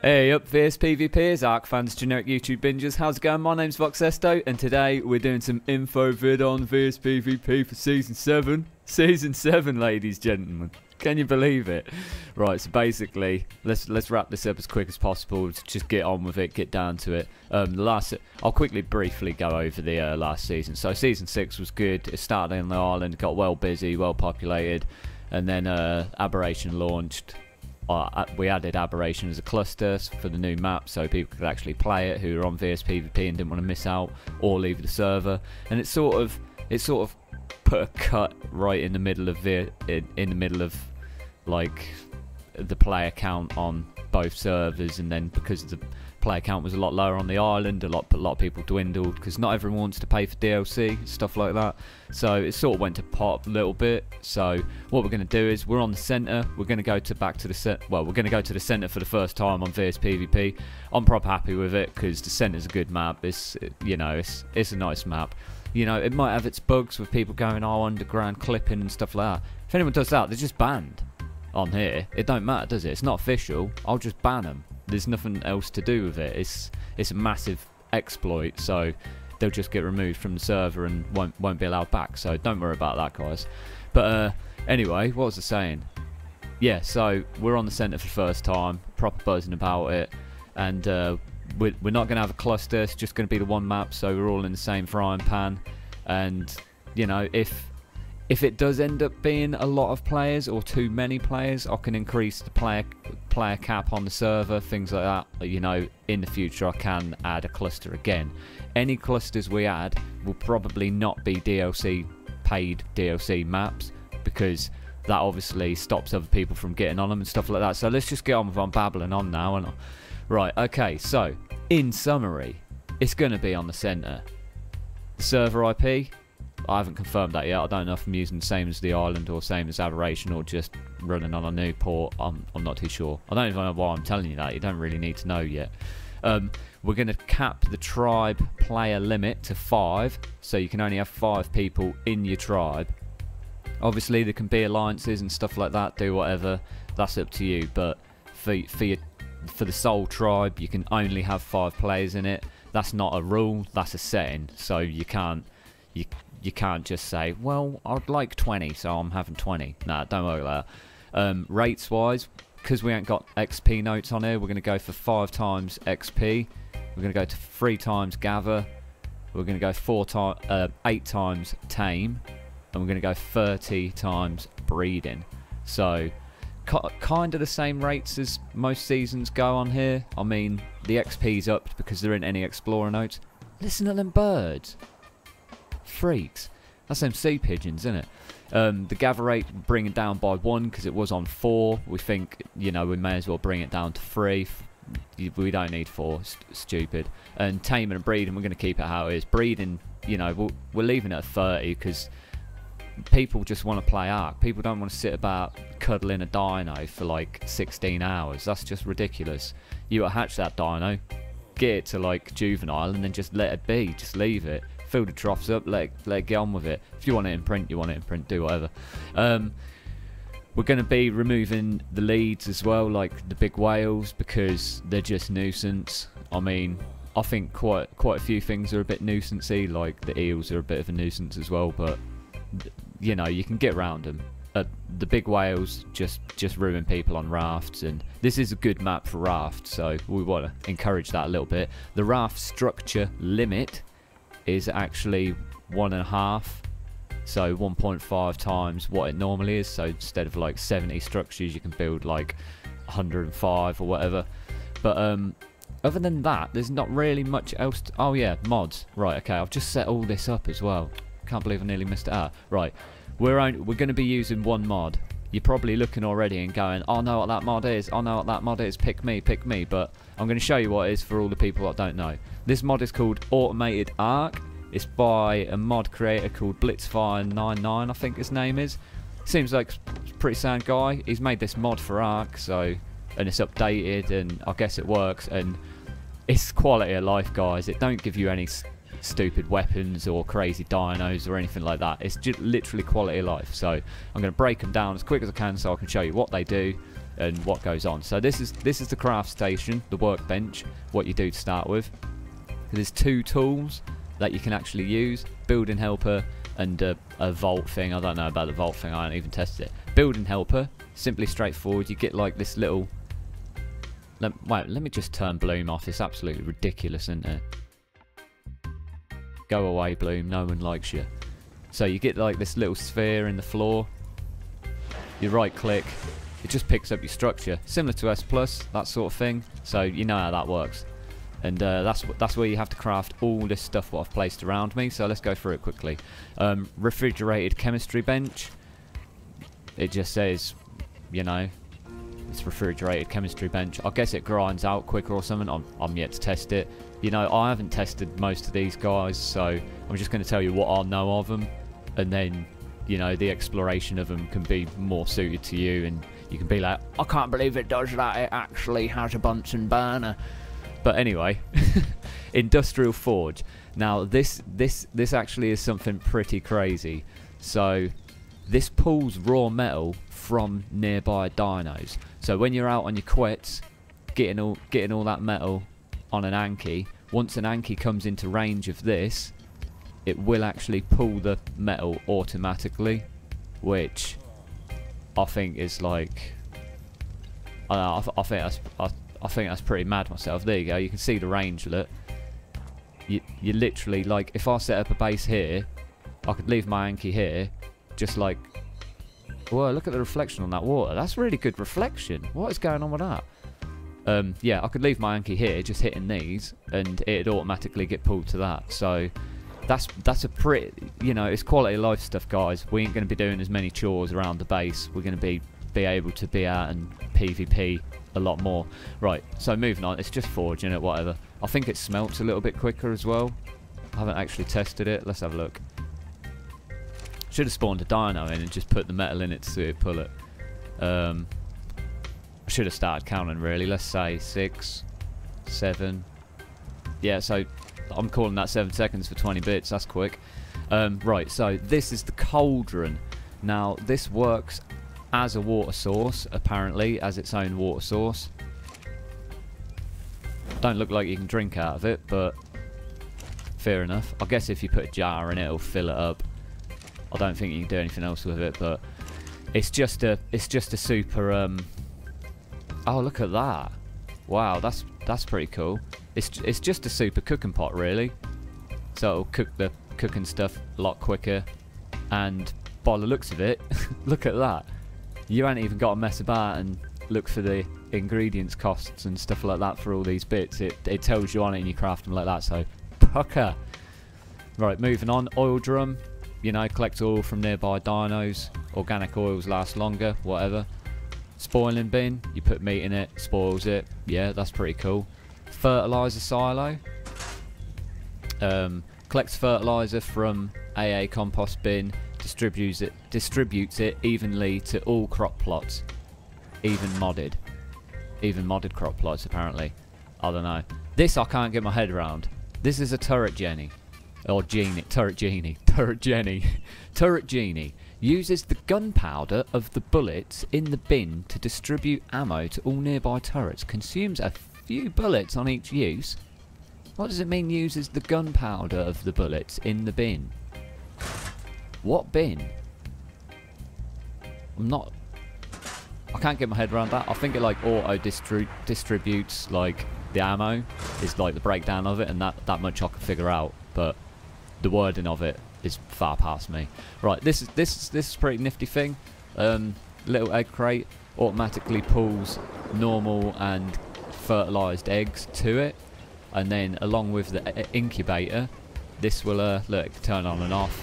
Hey up VsPVPers, ARK fans, generic YouTube bingers, how's it going? My name's Voxesto and today we're doing some info vid on VsPVP for Season 7. Season 7, ladies and gentlemen. Can you believe it? Right, so basically, let's wrap this up as quick as possible. Just get on with it, get down to it. I'll quickly, briefly go over the last season. So Season 6 was good. It started on the island, got well busy, well populated, and then Aberration launched. We added Aberration as a cluster for the new map so people could actually play it who were on VsPVP and didn't want to miss out or leave the server, and it sort of put a cut right in the middle of like the player count on both servers, and then because the player count was a lot lower on the island, a lot of people dwindled because not everyone wants to pay for DLC, stuff like that. So it sort of went to pot a little bit. So what we're going to do is we're on the center. We're going to go back to the center for the first time on VsPVP. I'm proper happy with it because the center's a good map. It's a nice map. You know, it might have its bugs with people going underground clipping and stuff like that. If anyone does that, they're just banned on here. It don't matter, does it? It's not official. I'll just ban them. There's nothing else to do with it. It's a massive exploit, so they'll just get removed from the server and won't be allowed back. So don't worry about that, guys. But anyway, what was I saying? Yeah, so we're on the center for the first time, proper buzzing about it, and we're not going to have a cluster. It's just going to be the one map, so we're all in the same frying pan. And you know, if it does end up being a lot of players or too many players, I can increase the player cap on the server, things like that. You know, in the future I can add a cluster again. Any clusters we add will probably not be paid DLC maps, because that obviously stops other people from getting on them and stuff like that. So let's just get on with I'm babbling on now. And right, okay, so in summary, it's going to be on the center. The server IP, I haven't confirmed that yet. I don't know if I'm using the same as the island or same as Aberration or just running on a new port. I'm not too sure. I don't even know why I'm telling you that. You don't really need to know yet. We're going to cap the tribe player limit to 5, so you can only have 5 people in your tribe. Obviously there can be alliances and stuff like that, do whatever, that's up to you, but for the sole tribe you can only have 5 players in it. That's not a rule, that's a setting, so you can't just say, well, I'd like 20, so I'm having 20. Nah, don't worry about that. Rates wise, because we ain't got XP notes on here, we're going to go for 5 times XP. We're going to go to 3 times gather. We're going to go 8 times tame. And we're going to go 30 times breeding. So kind of the same rates as most seasons go on here. I mean, the XP's up because there ain't any explorer notes. Listen to them birds. Freaks. That's them sea pigeons, isn't it? The gather rate, bring it down by 1 because it was on 4. We think, you know, we may as well bring it down to 3. We don't need 4. Stupid. And taming and breeding, we're going to keep it how it is. Breeding, you know, we're leaving it at 30 because people just want to play ARK. People don't want to sit about cuddling a dino for like 16 hours. That's just ridiculous. You hatch that dino, get it to like juvenile, and then just let it be. Just leave it. Fill the troughs up, let it get on with it. If you want it in print, you want it in print, do whatever. We're going to be removing the leeds as well, like the big whales, because they're just nuisance. I mean, I think quite a few things are a bit nuisancey, like the eels are a bit of a nuisance as well, but you know, you can get around them. The big whales just ruin people on rafts, and this is a good map for rafts, so we want to encourage that a little bit. The raft structure limit is actually 1.5, so 1.5 times what it normally is. So instead of like 70 structures, you can build like 105 or whatever. But other than that, there's not really much else oh yeah, mods. Right, okay, I've just set all this up as well. Can't believe I nearly missed it out. Right, we're going to be using one mod. You're probably looking already and going, I know what that mod is, I know what that mod is, pick me, but I'm going to show you what it is for all the people that don't know. This mod is called Automated ARK. It's by a mod creator called Blitzfire99, I think his name is. Seems like a pretty sound guy. He's made this mod for ARK, so, and it's updated, and I guess it works, and it's quality of life, guys. It don't give you any stupid weapons or crazy dinos or anything like that. It's just literally quality of life. So I'm going to break them down as quick as I can so I can show you what they do and what goes on. So this is the craft station, the workbench, what you do to start with. There's 2 tools that you can actually use, building helper and a vault thing. I don't know about the vault thing, I haven't even tested it. Building helper, simply straightforward. You get like this little... Wait, let me just turn Bloom off. It's absolutely ridiculous, isn't it? Go away, Bloom, no one likes you. So you get like this little sphere in the floor. You right click, it just picks up your structure, similar to S+, that sort of thing. So you know how that works. And that's where you have to craft all this stuff what I've placed around me. So let's go through it quickly. Refrigerated chemistry bench. It just says, you know, it's refrigerated chemistry bench. I guess it grinds out quicker or something. I'm yet to test it. You know, I haven't tested most of these guys, so I'm just going to tell you what I know of them, and then, you know, the exploration of them can be more suited to you, and you can be like, I can't believe it does that. It actually has a Bunsen burner. But anyway, industrial forge. Now this actually is something pretty crazy. So this pulls raw metal from nearby dinos. So when you're out on your quets, getting all that metal on an Anki, once an Anki comes into range of this, it will actually pull the metal automatically, which I think is like, I think that's pretty mad myself. There you go, you can see the range. Look, you literally, like, if I set up a base here, I could leave my Anki here, just like, whoa, look at the reflection on that water. That's really good reflection. What is going on with that? Yeah, I could leave my Anki here, just hitting these, and it'd automatically get pulled to that. So that's a pretty, you know, it's quality of life stuff, guys. We ain't going to be doing as many chores around the base. We're going to be able to be out and PvP a lot more. Right, so moving on, it's just forging it, whatever. I think it smelts a little bit quicker as well. I haven't actually tested it. Let's have a look. Should have spawned a dino in and just put the metal in it to see it pull it. I should have started counting, really. Let's say 6, 7. Yeah, so I'm calling that 7 seconds for 20 bits. That's quick. Right, so this is the cauldron. Now, this works as a water source, apparently, as its own water source. Don't look like you can drink out of it, but fair enough. I guess if you put a jar in it, it'll fill it up. I don't think you can do anything else with it, but it's just a super. Oh, look at that! Wow, that's pretty cool. It's just a super cooking pot, really. So it'll cook the cooking stuff a lot quicker, and by the looks of it, look at that. You ain't even got to mess about and look for the ingredients costs and stuff like that for all these bits. It tells you on it and you craft them like that, so pucker. Right, moving on. Oil drum. You know, collect oil from nearby dinos. Organic oils last longer, whatever. Spoiling bin. You put meat in it, spoils it. Yeah, that's pretty cool. Fertilizer silo. Collects fertilizer from AA compost bin. Distributes it evenly to all crop plots, even modded crop plots, apparently. I don't know. This I can't get my head around. This is a turret genie, or genie, turret genie uses the gunpowder of the bullets in the bin to distribute ammo to all nearby turrets. Consumes a few bullets on each use. What does it mean? Uses the gunpowder of the bullets in the bin? What bin? I can't get my head around that. I think it like auto distributes like the ammo is like the breakdown of it, and that much I can figure out, but the wording of it is far past me. Right, this is a pretty nifty thing. Little egg crate automatically pulls normal and fertilized eggs to it, and then along with the incubator, this will look, turn on and off.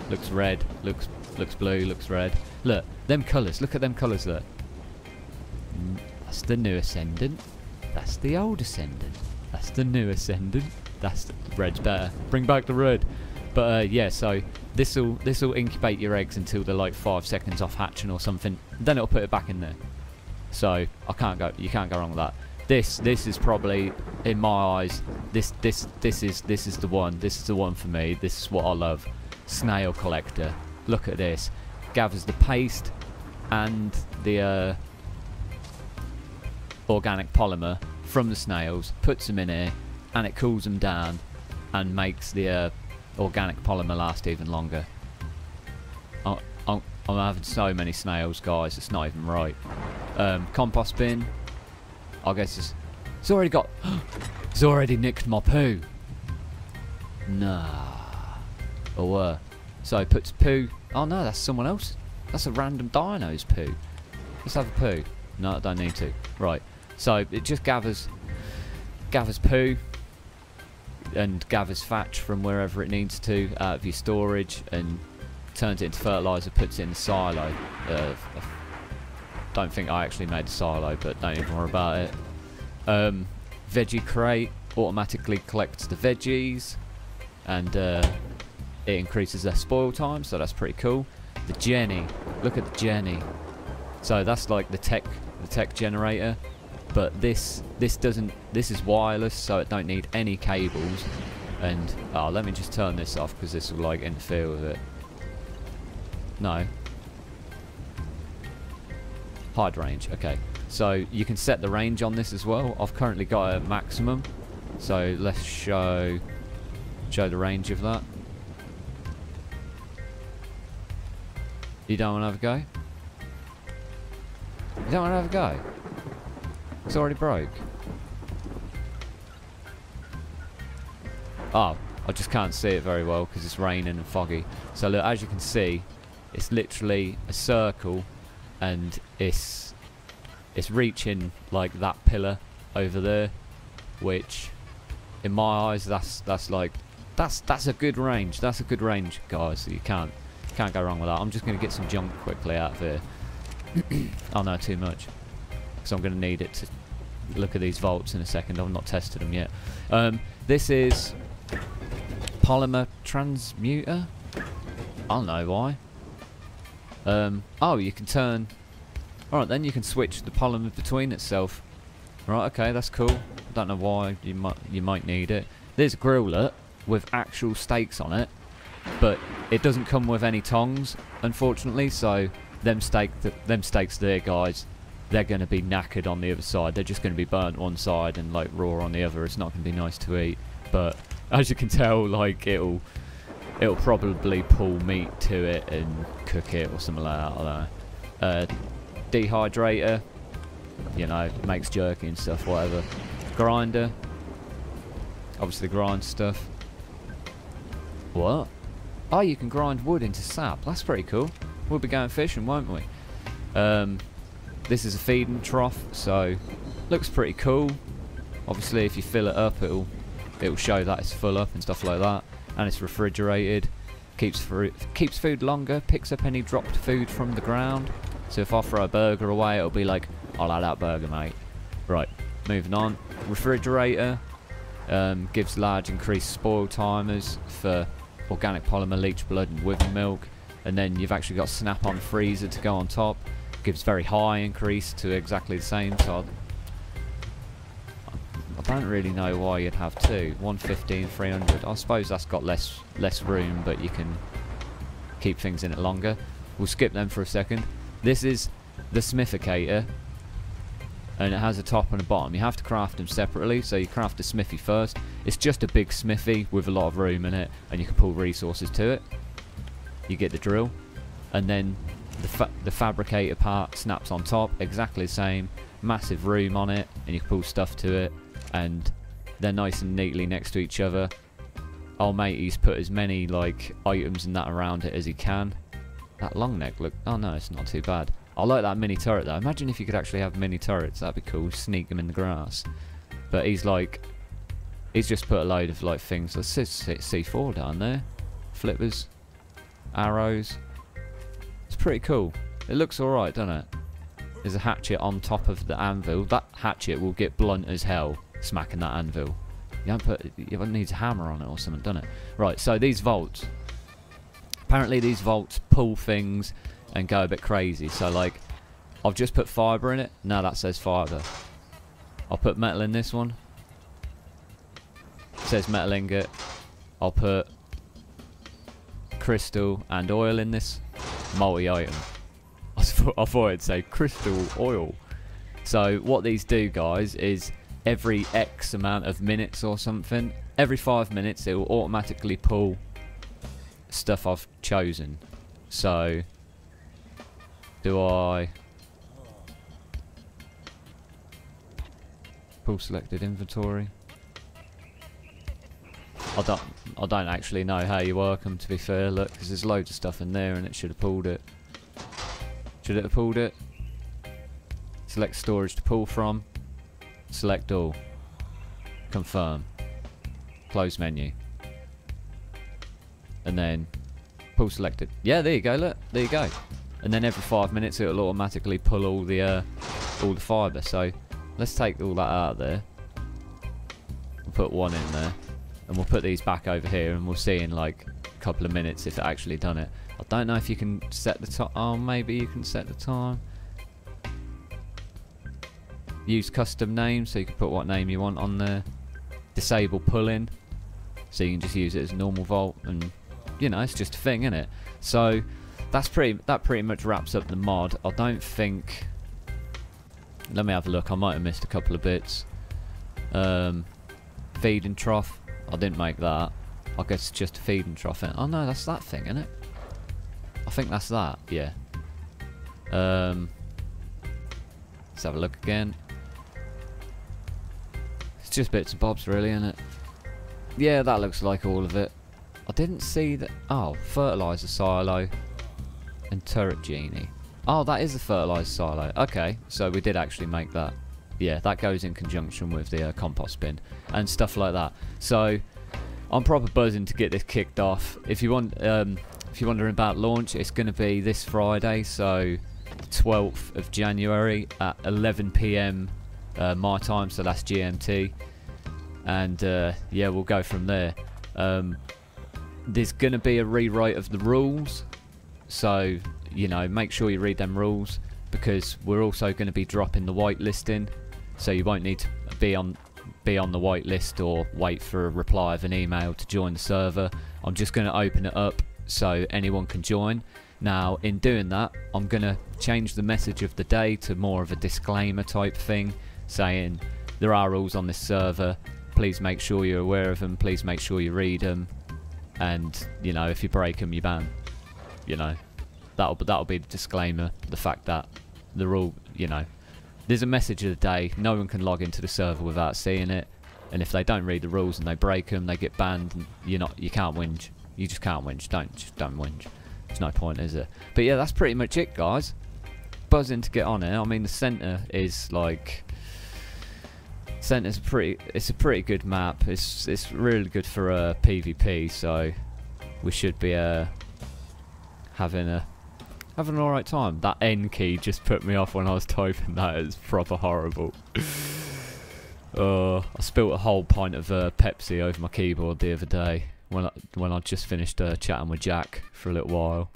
Looks red, looks blue, looks red. Look, them colours, look at them colours, look. That's the new ascendant. That's the old ascendant. That's the new ascendant. That's the red's better. Bring back the red. But yeah, so this'll incubate your eggs until they're like 5 seconds off hatching or something. Then it'll put it back in there. So you can't go wrong with that. This is probably, in my eyes, this is the one. This is the one for me. This is what I love. Snail collector. Look at this. Gathers the paste and the organic polymer from the snails, puts them in here, and it cools them down and makes the organic polymer last even longer. I'm having so many snails, guys, it's not even right. Compost bin, I guess it's already got... it's already nicked my poo. Nah. Or so it puts poo... oh no, that's someone else. That's a random dino's poo. Let's have a poo. No, I don't need to. Right. So it just gathers poo and gathers thatch from wherever it needs to out of your storage and turns it into fertilizer, puts it in the silo. Don't think I actually made the silo, but don't even worry about it. Veggie crate automatically collects the veggies and it increases their spoil time, so that's pretty cool. The Jenny, look at the Jenny. So that's like the tech generator, but this is wireless, so it don't need any cables. And oh, let me just turn this off because this will like interfere with it. No. Hide range. Okay. So you can set the range on this as well. I've currently got a maximum, so let's show the range of that. You don't want to have a go? You don't want to have a go? It's already broke. Oh, I just can't see it very well because it's raining and foggy. So look, as you can see, it's literally a circle, and it's reaching like that pillar over there, which, in my eyes, that's a good range. That's a good range, guys. So you can't go wrong with that. I'm just gonna get some junk quickly out of here. Oh no, too much. So I'm gonna need it to look at these volts in a second. I've not tested them yet. This is polymer transmuter. I don't know why. Oh, you can turn. Alright, then you can switch the polymer between itself. Right, okay, that's cool. I don't know why you might need it. There's a griller with actual stakes on it, but it doesn't come with any tongs, unfortunately. So them stakes there, guys, they're going to be knackered on the other side. They're just going to be burnt one side and like raw on the other. It's not going to be nice to eat. But as you can tell, like it'll probably pull meat to it and cook it or something like that. I don't know. Dehydrator, you know, makes jerky and stuff, whatever. Grinder, obviously grind stuff. What? Oh, you can grind wood into sap. That's pretty cool. We'll be going fishing, won't we? This is a feeding trough, so looks pretty cool. Obviously, if you fill it up, it'll show that it's full up and stuff like that. And it's refrigerated, keeps food longer, picks up any dropped food from the ground. So if I throw a burger away, it'll be like, I'll have that burger, mate. Right, moving on. Refrigerator gives large increased spoil timers for organic polymer, leech blood and wither milk. And then you've actually got snap-on freezer to go on top. Gives very high increase to exactly the same. So I don't really know why you'd have two. 115, 300. I suppose that's got less room, but you can keep things in it longer. We'll skip them for a second. This is the smithicator, and it has a top and a bottom. You have to craft them separately, so you craft the smithy first. It's just a big smithy with a lot of room in it, and you can pull resources to it. You get the drill, and then the fabricator part snaps on top, exactly the same. Massive room on it, and you can pull stuff to it, and they're nice and neatly next to each other. Old matey's put as many like items and that around it as he can. That long neck look, oh no, it's not too bad. I like that mini turret though. Imagine if you could actually have mini turrets, that'd be cool. Sneak them in the grass. But he's just put a load of like things. Let's see C4 down there. Flippers, arrows. It's pretty cool. It looks alright, doesn't it? There's a hatchet on top of the anvil. That hatchet will get blunt as hell smacking that anvil. You need a hammer on it or something, doesn't it? Right, so these vaults. Apparently these vaults pull things and go a bit crazy. So like, I've just put fibre in it. Now that says fibre. I'll put metal in this one. It says metal ingot. I'll put crystal and oil in this multi-item. I thought it'd say crystal oil. So what these do, guys, is every X amount of minutes or something, every 5 minutes it will automatically pull stuff I've chosen. So do I pull selected inventory? I don't actually know how you work them, to be fair. Look, because there's loads of stuff in there and it should have pulled it. Should it have pulled it? Select storage to pull from. Select all. Confirm. Close menu. And then pull selected. Yeah, there you go, look. There you go. And then every 5 minutes it'll automatically pull all the fibre. So let's take all that out of there. We'll put one in there. And we'll put these back over here and we'll see in like a couple of minutes if it actually done it. I don't know if you can set the time. Oh, maybe you can set the time. Use custom name, so you can put what name you want on there. Disable pull-in, so you can just use it as normal vault, and you know, it's just a thing, isn't it? So that pretty much wraps up the mod. I don't think. Let me have a look. I might have missed a couple of bits. Feeding trough. I didn't make that. I guess it's just a feeding trough. Oh no, that's that thing, isn't it? I think that's that. Yeah. Let's have a look again. It's just bits and bobs, really, isn't it? Yeah, that looks like all of it. I didn't see that. Oh, fertilizer silo and turret genie. Oh, that is the fertilizer silo. Okay, so we did actually make that. Yeah, that goes in conjunction with the compost bin and stuff like that. So I'm proper buzzing to get this kicked off. If you want, if you're wondering about launch, it's going to be this Friday, so the 12th of January at 11 PM my time, so that's GMT. And yeah, we'll go from there. There's going to be a rewrite of the rules, so you know, make sure you read them rules, because we're also going to be dropping the whitelisting, so you won't need to be on the whitelist or wait for a reply of an email to join the server. I'm just going to open it up so anyone can join. Now, in doing that, I'm going to change the message of the day to more of a disclaimer type thing, saying there are rules on this server, please make sure you're aware of them, please make sure you read them, and you know, if you break them, you ban. You know, that'll be the disclaimer, the fact that the rule, you know, there's a message of the day, no one can log into the server without seeing it, and if they don't read the rules and they break them, they get banned, and you can't whinge. You just can't whinge. Don't whinge. There's no point, is there? But yeah, that's pretty much it, guys. Buzzing to get on it. I mean, the centre is like, centre's it's a pretty good map. It's really good for PvP, so we should be having an alright time. That N key just put me off when I was typing that. It's proper horrible. I spilt a whole pint of Pepsi over my keyboard the other day when I just finished chatting with Jack for a little while.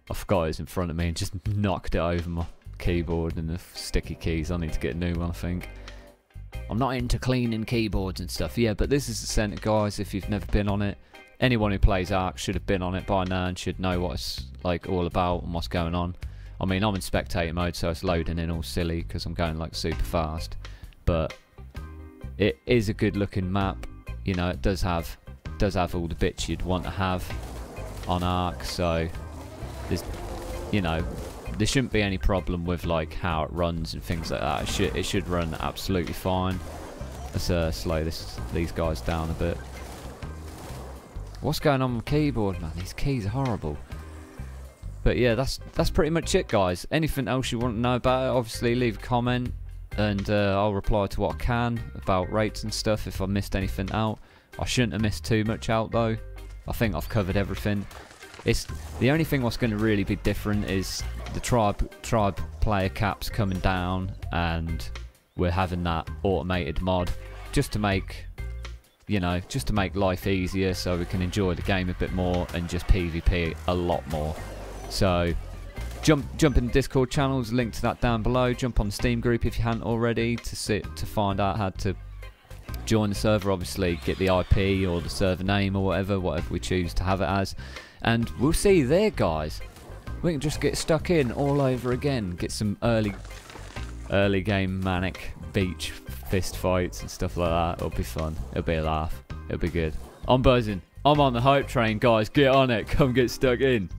I forgot it was in front of me and just knocked it over my keyboard and the sticky keys. I need to get a new one, I think. I'm not into cleaning keyboards and stuff. Yeah, but this is the centre, guys, if you've never been on it. Anyone who plays ARK should have been on it by now and should know what it's like all about and what's going on. I mean, I'm in spectator mode, so it's loading in all silly because I'm going like super fast. But it is a good looking map. You know, it does have all the bits you'd want to have on ARK. So there's, you know, there shouldn't be any problem with like how it runs and things like that. It should run absolutely fine. Let's slow these guys down a bit. What's going on with my keyboard, man? These keys are horrible. But yeah, that's pretty much it, guys. Anything else you want to know about it, obviously leave a comment, and I'll reply to what I can about rates and stuff if I missed anything out. I shouldn't have missed too much out though. I think I've covered everything. It's the only thing what's going to really be different is the tribe player caps coming down, and we're having that automated mod just to make, you know, just to make life easier so we can enjoy the game a bit more and just PvP a lot more. So jump in the Discord channels, link to that down below. Jump on the Steam group if you hadn't already to find out how to join the server. Obviously get the IP or the server name or whatever we choose to have it as, and we'll see you there, guys. We can just get stuck in all over again, get some early early game manic beach fist fights and stuff like that. It'll be fun. It'll be a laugh. It'll be good. I'm buzzing. I'm on the hype train, guys. Get on it. Come get stuck in.